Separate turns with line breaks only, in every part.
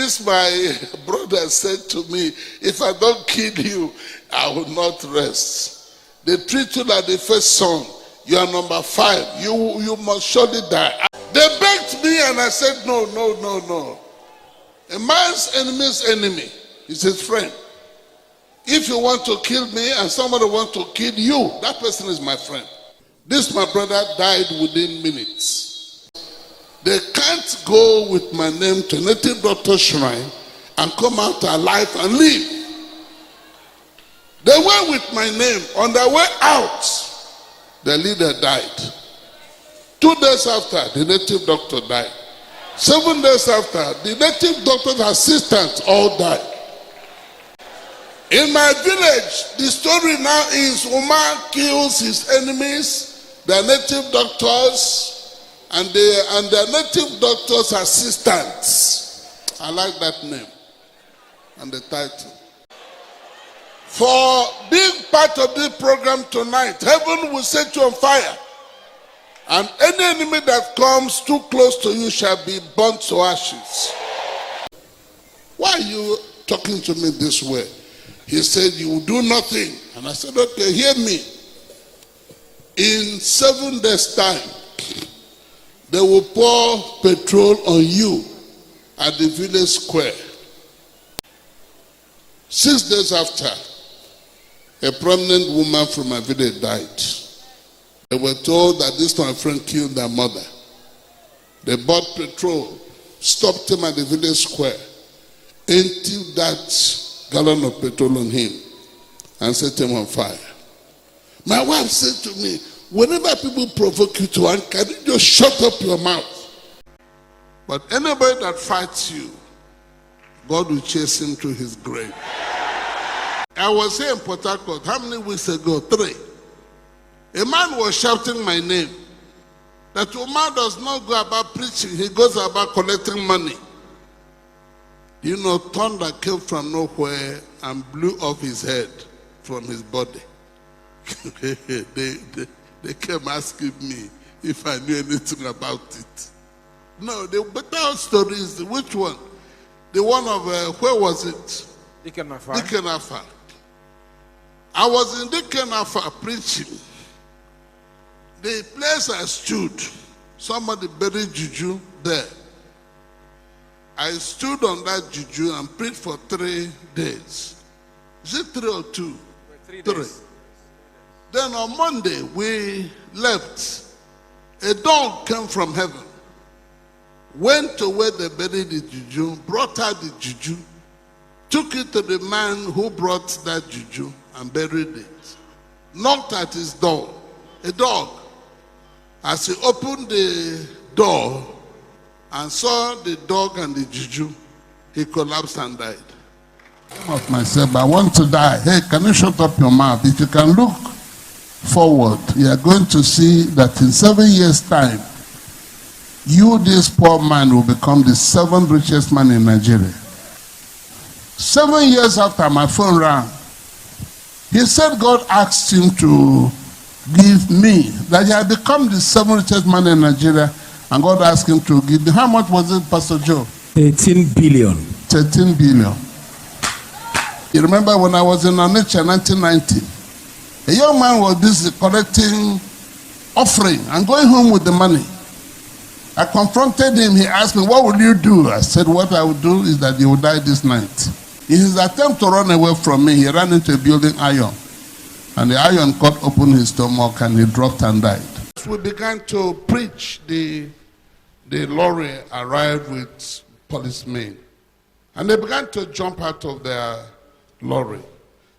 This my brother said to me, if I don't kill you, I will not rest. They treat you like the first son. You are number 5. You must surely die. They begged me and I said, no. A man's enemy's enemy is his friend. If you want to kill me and somebody wants to kill you, that person is my friend. This my brother died within minutes. They can't go with my name to native doctor shrine and come out alive and live. They went with my name. On their way out, the leader died. 2 days after, the native doctor died. 7 days after, the native doctor's assistants all died. In my village, the story now is Umar kills his enemies, the native doctors, and the native doctors' assistants. I like that name and the title. For being part of this program tonight, heaven will set you on fire. And any enemy that comes too close to you shall be burnt to ashes. Why are you talking to me this way? He said, you will do nothing. And I said, okay, hear me. In 7 days' time, they will pour petrol on you at the village square. 6 days after, a prominent woman from my village died. They were told that this my friend killed their mother. They bought petrol, stopped him at the village square, emptied that gallon of petrol on him, and set him on fire. My wife said to me, whenever people provoke you to anger, can you just shut up your mouth? But anybody that fights you, God will chase him to his grave. I was here in Port Harcourt, how many weeks ago? 3. A man was shouting my name. That Umar does not go about preaching, he goes about collecting money. You know, thunder came from nowhere and blew off his head from his body. They came asking me if I knew anything about it. No, the better story is which one? The one of, where was it? Dikenafa. I was in Dikenafa preaching. The place I stood, somebody buried juju there. I stood on that juju and prayed for 3 days. Is it 3 or 2? 3 days. Then on Monday, we left. A dog came from heaven, went to where they buried the juju, brought out the juju, took it to the man who brought that juju and buried it. Knocked at his door. A dog. As he opened the door and saw the dog and the juju, he collapsed and died. Of myself, I want to die. Hey, can you shut up your mouth? If you can look forward, you are going to see that in 7 years' time, you, this poor man, will become the 7th richest man in Nigeria. 7 years after my phone rang, he said God asked him to give me, that he had become the 7th richest man in Nigeria, and God asked him to give me. How much was it, Pastor Joe?
13 billion.
13 billion. You remember when I was in Onitsha in 1990, a young man was busy collecting offering and going home with the money. I confronted him. He asked me, what will you do? I said, what I would do is that you will die this night. In his attempt to run away from me, he ran into a building iron. And the iron cut open his stomach and he dropped and died. We began to preach. The lorry arrived with policemen. And they began to jump out of their lorry.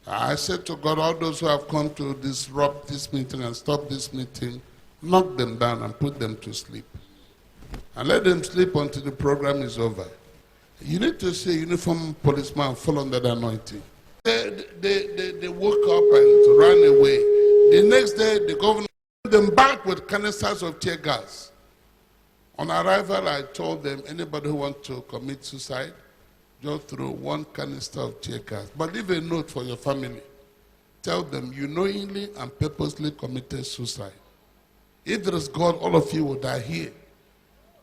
I said to God, all those who have come to disrupt this meeting and stop this meeting, knock them down and put them to sleep. And let them sleep until the program is over. You need to see a uniformed policeman fall under the anointing. They woke up and ran away. The next day, the governor put them back with canisters of tear gas. On arrival, I told them, anybody who wants to commit suicide, just throw 1 canister of tear gas. But leave a note for your family. Tell them you knowingly and purposely committed suicide. If there is God, all of you will die here.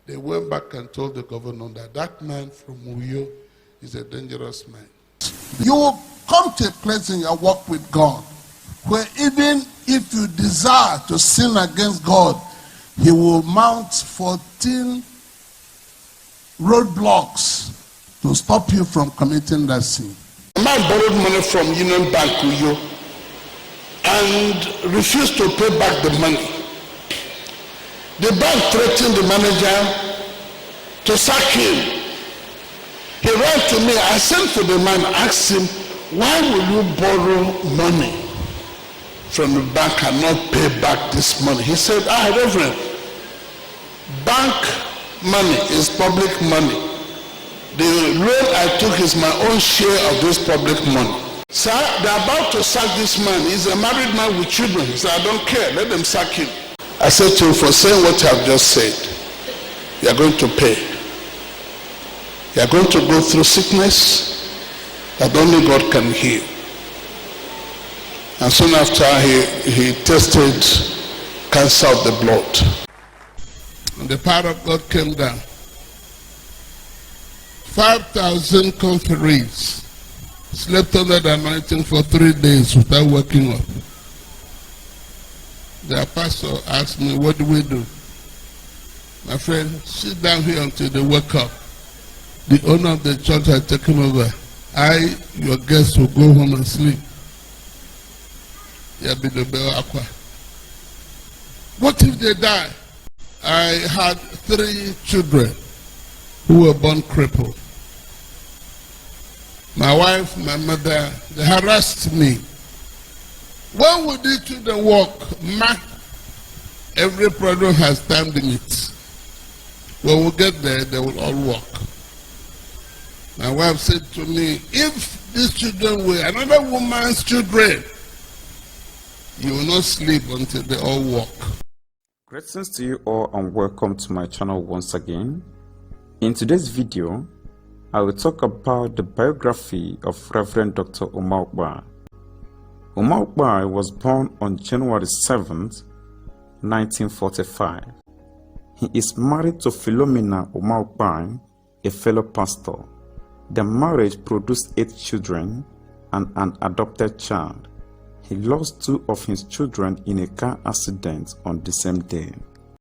They went back and told the governor that that man from Uyo He's a dangerous man.
You will come to a place in your walk with God where even if you desire to sin against God, he will mount 14 roadblocks to stop you from committing that sin.
A man borrowed money from Union Bank Uyo and refused to pay back the money. The bank threatened the manager to sack him. He ran to me. I sent for the man, asked him, why will you borrow money from the bank and not pay back this money? He said, Reverend, bank money is public money. The loan I took is my own share of this public money. Sir, they're about to sack this man. He's a married man with children. He said, I don't care. Let them sack him. I said to him, for saying what I've just said, you are going to pay. You are going to go through sickness that only God can heal. And soon after, he tested cancer of the blood. And the power of God came down. 5,000 conferees slept under the anointing for 3 days without waking up. Their pastor asked me, what do we do? My friend, sit down here until they wake up. The owner of the church had taken over. Your guests, will go home and sleep. What if they die? I had 3 children who were born crippled. My wife, my mother, they harassed me. When will these children walk? Every problem has time limits. When we get there, they will all walk. My wife said to me, if these children were another woman's children, you will not sleep until they all walk.
Greetings to you all and welcome to my channel once again. In today's video, I will talk about the biography of Reverend Dr. UMA UKPAI. UMA UKPAI was born on January 7th, 1945. He is married to Philomena UMA UKPAI, a fellow pastor. The marriage produced 8 children and an adopted child. He lost 2 of his children in a car accident on the same day.